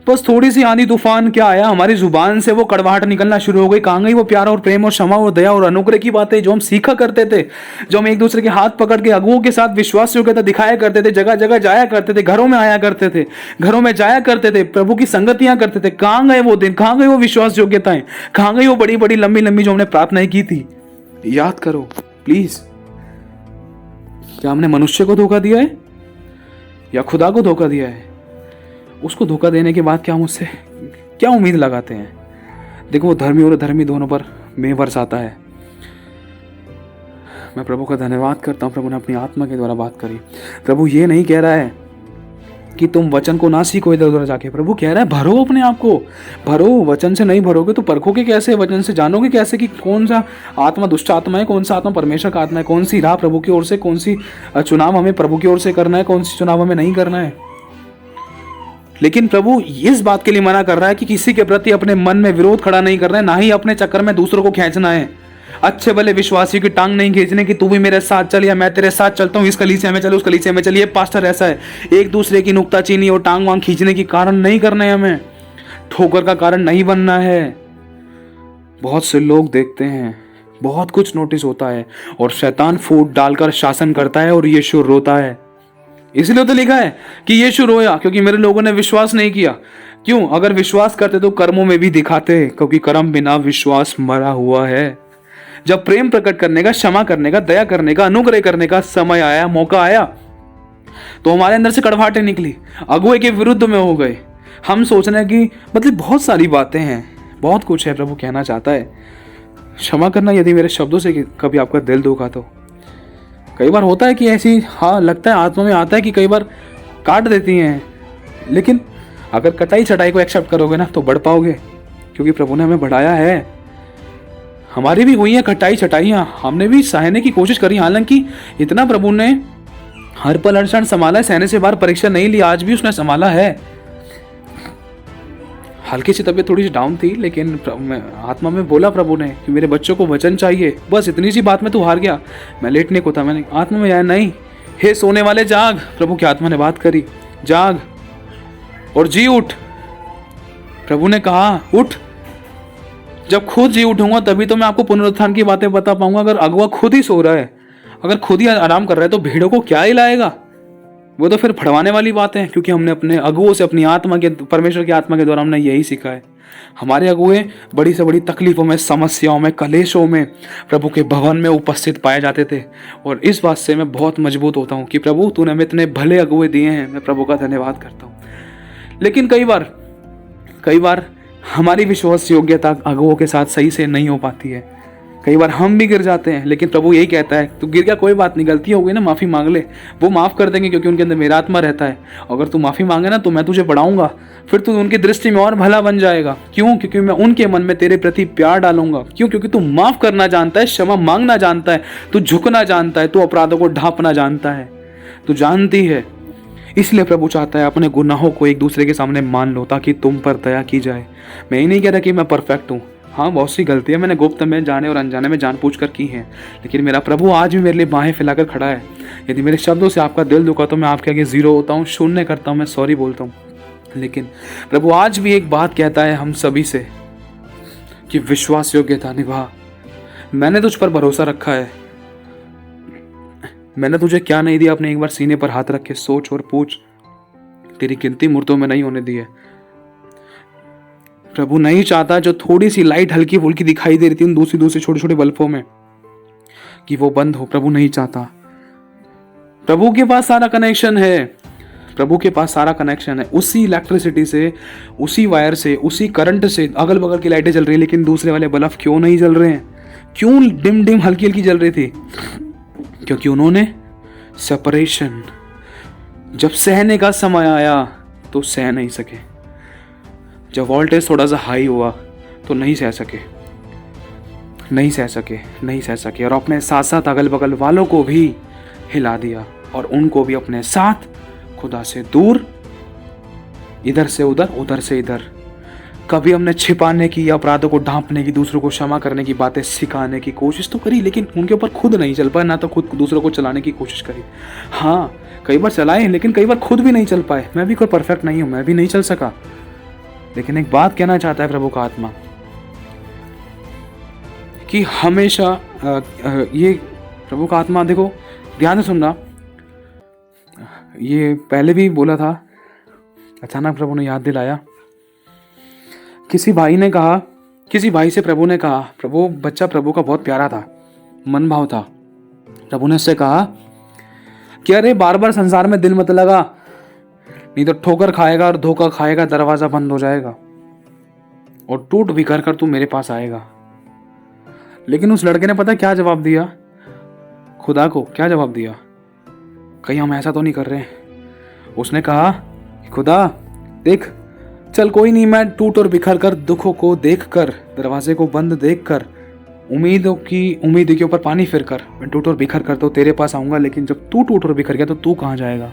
बस थोड़ी सी आंधी तूफान क्या आया, हमारी जुबान से वो कड़वाहट निकलना शुरू हो गई। कहाँ गई वो प्यार और प्रेम और क्षमा और दया और अनुग्रह की बातें जो हम सीखा करते थे, जो हम एक दूसरे के हाथ पकड़ के अगुओं के साथ विश्वास योग्यता दिखाया करते थे, जगह जगह जाया करते थे, घरों में आया करते थे, घरों में जाया करते थे, प्रभु की संगतियां करते थे। कहाँ गए वो दिन? कहाँ गई वो विश्वास योग्यताएं? कहाँ गई वो बड़ी बड़ी लंबी लंबी जो हमने प्रार्थनाएं की थी? याद करो प्लीज। क्या हमने मनुष्य को धोखा दिया है या खुदा को धोखा दिया है? उसको धोखा देने के बाद क्या हम उससे क्या उम्मीद लगाते हैं? देखो वो धर्मी और अधर्मी दोनों पर मेह बरसाता है। मैं प्रभु का धन्यवाद करता हूँ, प्रभु ने अपनी आत्मा के द्वारा बात करी। प्रभु ये नहीं कह रहा है कि तुम वचन को ना सीखो इधर उधर जाके। प्रभु कह रहा है भरो अपने आप को, भरो। वचन से नहीं भरोगे तो परखोगे कैसे? वचन से जानोगे कैसे कि कौन सा आत्मा दुष्ट आत्मा है, कौन सा आत्मा परमेश्वर का आत्मा है, कौन सी राह प्रभु की ओर से, कौन सी चुनाव हमें प्रभु की ओर से करना है, कौन सी चुनाव हमें नहीं करना है। लेकिन प्रभु इस बात के लिए मना कर रहा है कि किसी के प्रति अपने मन में विरोध खड़ा नहीं करना है, ना ही अपने चक्कर में दूसरों को खींचना है। अच्छे भले विश्वासी की टांग नहीं खींचने की तू भी मेरे साथ चल या मैं तेरे साथ चलता हूँ, इस कलीसिया में चल, उस कलीसिया में चल, ये पास्टर ऐसा है। एक दूसरे की नुक्ताचीनी और टांग वांग खींचने की कारण नहीं करना है, हमें ठोकर का कारण नहीं बनना है। बहुत से लोग देखते हैं, बहुत कुछ नोटिस होता है और शैतान फूट डालकर शासन करता है और यीशु रोता है। इसलिए तो लिखा है कि यीशु रोया क्योंकि मेरे लोगों ने विश्वास नहीं किया। क्यों? अगर विश्वास करते तो कर्मों में भी दिखाते, क्योंकि कर्म बिना विश्वास मरा हुआ है। जब प्रेम प्रकट करने का, क्षमा करने का, दया करने का, अनुग्रह करने का समय आया, मौका आया, तो हमारे अंदर से कड़वाहटें निकली, अगुए के विरुद्ध में हो गए। हम सोच रहे हैं कि मतलब बहुत सारी बातें हैं, बहुत कुछ है। प्रभु कहना चाहता है क्षमा करना यदि मेरे शब्दों से कभी आपका दिल दुखा तो। कई बार होता है कि ऐसी, हाँ लगता है, आत्मा में आता है कि कई बार काट देती हैं, लेकिन अगर कटाई छटाई को एक्सेप्ट करोगे ना तो बढ़ पाओगे, क्योंकि प्रभु ने हमें बढ़ाया है। हमारी भी हुई है कटाई छटाइयाँ, हमने भी सहने की कोशिश करी। हालांकि इतना प्रभु ने हर पल हर क्षण संभाला है, सहने से बाहर परीक्षा नहीं ली, आज भी उसने संभाला है। हल्की सी तबीयत थोड़ी सी डाउन थी, लेकिन आत्मा में बोला प्रभु ने कि मेरे बच्चों को वचन चाहिए। बस इतनी सी बात में तू हार गया। मैं लेटने को था, मैंने आत्मा में आया नहीं, हे सोने वाले जाग। प्रभु की आत्मा ने बात करी, जाग और जी उठ। प्रभु ने कहा उठ। जब खुद जी उठूंगा तभी तो मैं आपको पुनरुत्थान की बातें बता पाऊंगा। अगर अगुआ खुद ही सो रहा है, अगर खुद ही आराम कर रहा है, तो भीड़ों को क्या ही लाएगा? वो तो फिर फड़वाने वाली बातें हैं, क्योंकि हमने अपने अगुओं से, अपनी आत्मा के, परमेश्वर की आत्मा के द्वारा हमने यही सीखा है। हमारे अगुए बड़ी से बड़ी तकलीफों में, समस्याओं में, कलेशों में प्रभु के भवन में उपस्थित पाए जाते थे। और इस बात से मैं बहुत मजबूत होता हूँ कि प्रभु तूने हमें इतने भले अगुए दिए हैं। मैं प्रभु का धन्यवाद करता हूँ। लेकिन कई बार हमारी विश्वास योग्यता अगुओं के साथ सही से नहीं हो पाती है। कई बार हम भी गिर जाते हैं, लेकिन प्रभु यही कहता है तू गिर गया, कोई बात नहीं, गलती हो गई ना, माफ़ी मांग ले, वो माफ़ कर देंगे, क्योंकि उनके अंदर मेरा आत्मा रहता है। अगर तू माफ़ी मांगे ना तो मैं तुझे बढ़ाऊंगा, फिर तू उनकी दृष्टि में और भला बन जाएगा। क्यों? क्योंकि मैं उनके मन में तेरे प्रति प्यार डालूंगा। क्यों? क्योंकि तू माफ़ करना जानता है, क्षमा मांगना जानता है, तू झुकना जानता है, तू अपराधों को ढांपना जानता है, तू जानती है। इसलिए प्रभू चाहता है अपने गुनाहों को एक दूसरे के सामने मान लो, ताकि तुम पर दया की जाए। मैं ही नहीं कह रहा कि मैं परफेक्ट हूँ, हाँ बहुत सी गलतियाँ मैंने गुप्त में, जाने और अनजाने में जानबूझ कर की हैं, लेकिन मेरा प्रभु आज भी मेरे लिए बाहें फैलाकर खड़ा है। यदि मेरे शब्दों से आपका दिल दुखा तो मैं आपके आगे जीरो होता हूँ, शून्य करता हूँ, मैं सॉरी बोलता हूँ। लेकिन प्रभु आज भी एक बात कहता है हम सभी से, कि विश्वास योग्यता निभा। मैंने तुझ पर भरोसा रखा है। मैंने तुझे क्या नहीं दिया, अपने एक बार सीने पर हाथ रख के सोच और पूछ। तेरी गिनती मुर्दों में नहीं होने दी है। प्रभु नहीं चाहता जो थोड़ी सी लाइट हल्की फुल्की दिखाई दे रही थी उन दूसरी दूसरी छोटे छोटे बल्बों में, कि वो बंद हो। प्रभु नहीं चाहता। प्रभु के पास सारा कनेक्शन है। प्रभु के पास सारा कनेक्शन है। उसी इलेक्ट्रिसिटी से, उसी वायर से, उसी करंट से अगल बगल की लाइटें जल रही है, लेकिन दूसरे वाले बल्ब क्यों नहीं जल रहे हैं? क्यों डिम डिम हल्की हल्की जल रही थी? क्योंकि उन्होंने सेपरेशन, जब सहने का समय आया तो सह नहीं सके। जब वोल्टेज थोड़ा सा हाई हुआ तो नहीं सह सके और अपने साथ साथ अगल बगल वालों को भी हिला दिया और उनको भी अपने साथ खुदा से दूर, इधर से उधर, उधर से इधर। कभी हमने छिपाने की, अपराधों को ढांपने की, दूसरों को क्षमा करने की बातें सिखाने की कोशिश तो करी, लेकिन उनके ऊपर खुद नहीं चल पाए, ना तो खुद दूसरों को चलाने की कोशिश करी। हाँ, कई बार चलाए, लेकिन कई बार खुद भी नहीं चल पाए। मैं भी कोई परफेक्ट नहीं हूं, मैं भी नहीं चल सका। लेकिन एक बात कहना चाहता है प्रभु का आत्मा, कि हमेशा ये प्रभु का आत्मा, देखो ध्यान से सुनना, ये पहले भी बोला था, अचानक प्रभु ने याद दिलाया। किसी भाई से प्रभु ने कहा, प्रभु बच्चा प्रभु का बहुत प्यारा था, मन भाव था। प्रभु ने उससे कहा कि अरे बार बार संसार में दिल मत लगा, नहीं तो ठोकर खाएगा और धोखा खाएगा, दरवाजा बंद हो जाएगा और टूट बिखर कर तू मेरे पास आएगा। लेकिन उस लड़के ने पता क्या जवाब दिया? खुदा को क्या जवाब दिया? कहीं हम ऐसा तो नहीं कर रहे? उसने कहा, खुदा देख, चल कोई नहीं, मैं टूट और बिखर कर, दुखों को देख कर, दरवाजे को बंद देख कर, उम्मीद के ऊपर पानी फिर कर, मैं टूट और बिखर कर तो तेरे पास आऊंगा, लेकिन जब तू टूट और बिखर गया तो तू कहाँ जाएगा?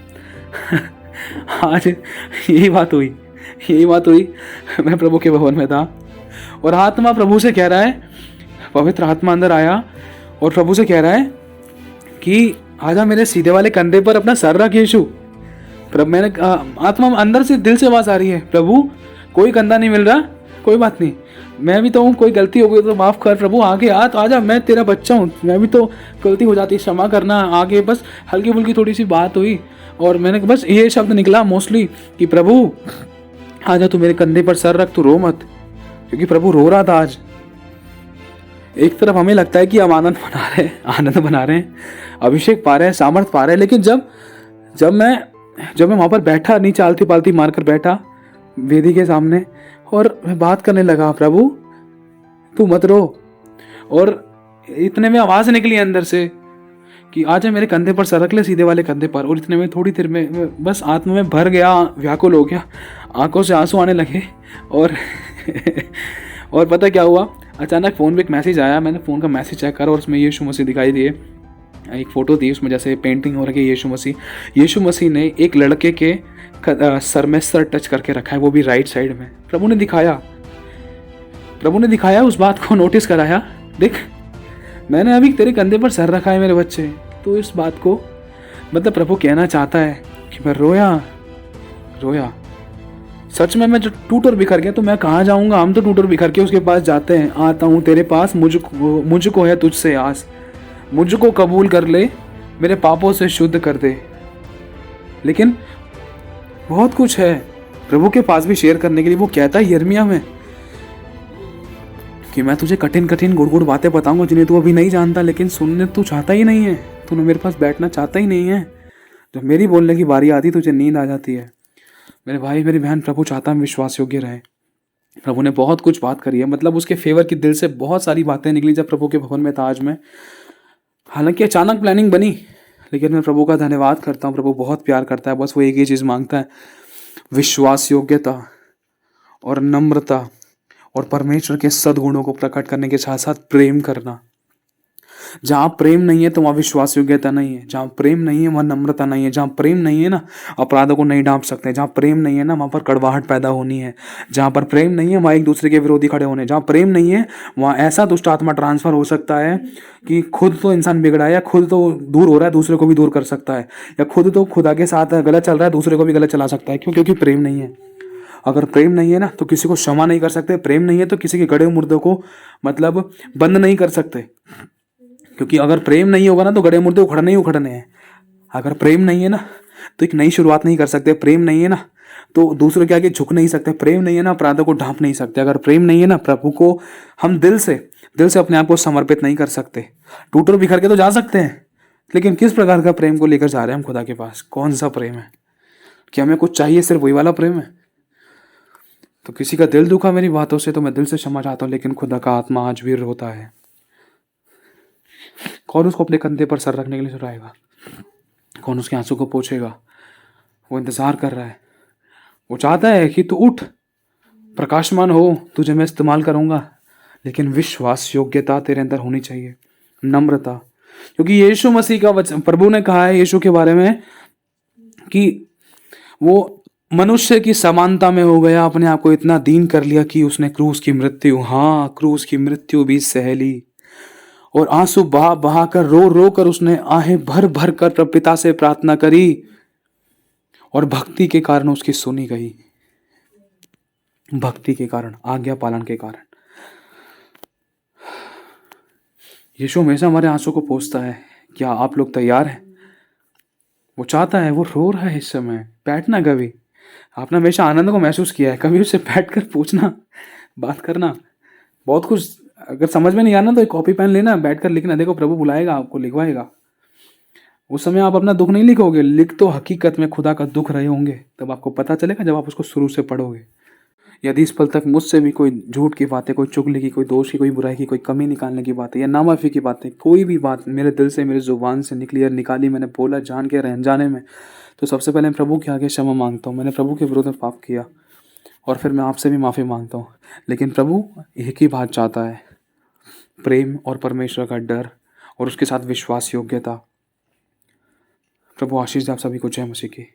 आज यही बात हुई। मैं प्रभु के भवन में था और आत्मा प्रभु से कह रहा है, पवित्र आत्मा अंदर आया और प्रभु से कह रहा है कि आजा मेरे सीधे वाले कंधे पर अपना सर रख यीशु। प्रभु, मैंने आत्मा अंदर से, दिल से आवाज आ रही है, प्रभु कोई कंधा नहीं मिल रहा, कोई बात नहीं, मैं भी तो हूँ, कोई गलती हो गई तो माफ कर प्रभु, आगे आ तो आजा, मैं तेरा बच्चा हूँ, मैं भी तो गलती हो जाती है, क्षमा करना। आगे बस हल्की फुल्की थोड़ी सी बात हुई और मैंने बस ये शब्द निकला मोस्टली कि प्रभु आजा, तू मेरे कंधे पर सर रख, तू रो मत। क्योंकि प्रभु रो रहा था आज। एक तरफ हमें लगता है कि हम आनंद बना रहे हैं, अभिषेक पा रहे हैं, सामर्थ पा रहे हैं, लेकिन जब मैं वहां पर बैठा, नीचे आलती पालती मारकर बैठा वेदी के सामने और मैं बात करने लगा, प्रभु तू मत रो, और इतने में आवाज निकली अंदर से कि आजा मेरे कंधे पर सर रख ले, सीधे वाले कंधे पर। और इतने में थोड़ी देर में बस आत्मा में भर गया, व्याकुल हो गया, आंखों से आंसू आने लगे और और पता क्या हुआ, अचानक फ़ोन पे एक मैसेज आया। मैंने फ़ोन का मैसेज चेक करा और उसमें यीशु मसीह दिखाई दिए। एक फ़ोटो थी उसमें, जैसे पेंटिंग हो रही है यीशु मसीह ने एक लड़के के सर में सर टच करके रखा है, वो भी राइट साइड में। प्रभु ने दिखाया, उस बात को नोटिस कराया, देख मैंने अभी तेरे कंधे पर सर रखा है मेरे बच्चे। तो इस बात को मतलब प्रभु कहना चाहता है कि मैं रोया। सच में मैं जो टूट और बिखर गया तो मैं कहाँ जाऊँगा? हम तो टूट और बिखर के उसके पास जाते हैं, आता हूँ तेरे पास, मुझको है तुझसे आस, मुझको कबूल कर ले, मेरे पापों से शुद्ध कर दे। लेकिन बहुत कुछ है प्रभु के पास भी शेयर करने के लिए। वो कहता है यिर्मयाह में कि मैं तुझे कठिन कठिन गुड़ बातें बताऊंगा जिन्हें तू अभी नहीं जानता, लेकिन सुनने तू चाहता ही नहीं है, तूने मेरे पास बैठना चाहता ही नहीं है। जब मेरी बोलने की बारी आती तुझे नींद आ जाती है। मेरे भाई मेरी बहन, प्रभु चाहता है हम विश्वास योग्य रहे। प्रभु ने बहुत कुछ बात करी है, मतलब उसके फेवर की दिल से बहुत सारी बातें निकली जब प्रभु के भवन में था आज मैं। हालांकि अचानक प्लानिंग बनी, लेकिन मैं प्रभु का धन्यवाद करता हूँ। प्रभु बहुत प्यार करता है, बस वो एक ही चीज़ मांगता है, विश्वास योग्यता और नम्रता और परमेश्वर के सद्गुणों को प्रकट करने के साथ साथ प्रेम करना। जहाँ प्रेम नहीं है तो वहाँ विश्वास योग्यता नहीं है, जहाँ प्रेम नहीं है वहाँ नम्रता नहीं है, जहाँ प्रेम नहीं है ना अपराधों को नहीं ढांप सकते, जहाँ प्रेम नहीं है ना वहाँ पर कड़वाहट पैदा होनी है, जहाँ पर प्रेम नहीं है वहाँ एक दूसरे के विरोधी खड़े होने, जहाँ प्रेम नहीं है वहाँ ऐसा दुष्ट आत्मा ट्रांसफर हो सकता है कि खुद तो इंसान बिगड़ा है या खुद तो दूर हो रहा है, दूसरे को भी दूर कर सकता है, या खुद तो खुदा के साथ गलत चल रहा है, दूसरे को भी गलत चला सकता है। क्यों? क्योंकि प्रेम नहीं है। अगर प्रेम नहीं है ना तो किसी को क्षमा नहीं कर सकते, प्रेम नहीं है तो किसी के गड़े मुर्दों को मतलब बंद नहीं कर सकते, क्योंकि अगर प्रेम नहीं होगा ना तो गड़े मुर्दे उखड़ने ही उखड़ने हैं। अगर प्रेम नहीं है ना तो एक नई शुरुआत नहीं कर सकते, प्रेम नहीं है ना तो दूसरों के आगे झुक नहीं सकते, प्रेम नहीं है ना अपराधों को ढांप नहीं सकते, अगर प्रेम नहीं है ना प्रभु को हम दिल से अपने आप को समर्पित नहीं कर सकते। टूट और बिखर के तो जा सकते हैं, लेकिन किस प्रकार का प्रेम को लेकर जा रहे हैं हम खुदा के पास? कौन सा प्रेम है? क्या हमें कुछ चाहिए सिर्फ वही वाला प्रेम है? तो किसी का दिल दुखा मेरी बातों से तो मैं दिल से क्षमा चाहता हूँ, लेकिन खुदा का आत्मा आज भी रोता है। कौन उसको अपने कंधे पर सर रखने के लिए सुराएगा? कौन उसके आंसू को पोंछेगा? वो इंतजार कर रहा है, वो चाहता है कि तू उठ, प्रकाशमान हो, तुझे मैं इस्तेमाल करूंगा, लेकिन विश्वास योग्यता तेरे अंदर होनी चाहिए, नम्रता। क्योंकि यीशु मसीह का वचन, प्रभु ने कहा है यीशु के बारे में कि वो मनुष्य की समानता में हो गया, अपने आप को इतना दीन कर लिया कि उसने क्रूस की मृत्यु, हाँ क्रूस की मृत्यु भी सह ली, और आंसू बहा बहा कर रो रो कर उसने आहें भर भर कर पिता से प्रार्थना करी, और भक्ति के कारण उसकी सुनी गई, भक्ति के कारण, आज्ञा पालन के कारण। यीशु हमेशा हमारे आंसू को पोंछता है। क्या आप लोग तैयार हैं? वो चाहता है, वो रो रहा है इस समय, बैठना कभी। आपने हमेशा आनंद को महसूस किया है, कभी उससे बैठ कर पूछना, बात करना, बहुत कुछ। अगर समझ में नहीं आना तो एक कॉपी पेन लेना, बैठ कर लिखना, देखो प्रभु बुलाएगा आपको, लिखवाएगा। उस समय आप अपना दुख नहीं लिखोगे, लिख तो हकीकत में खुदा का दुख रहे होंगे, तब आपको पता चलेगा जब आप उसको शुरू से पढ़ोगे। यदि इस पल तक मुझसे भी कोई झूठ की बातें, कोई चुगली की, कोई दोष की, कोई बुराई की, कोई कमी निकालने की बातें या नामाफी की बातें, कोई भी बात मेरे दिल से, मेरी जुबान से निकली और निकाली, मैंने बोला जान के अनजाने में, तो सबसे पहले मैं प्रभु के आगे क्षमा मांगता हूँ। मैंने प्रभु के विरुद्ध पाप किया, और फिर मैं आपसे भी माफ़ी मांगता हूँ। लेकिन प्रभु एक ही बात चाहता है, प्रेम और परमेश्वर का डर, और उसके साथ विश्वास योग्यता। प्रभु आशीष दे आप सभी को। जय मसीह की।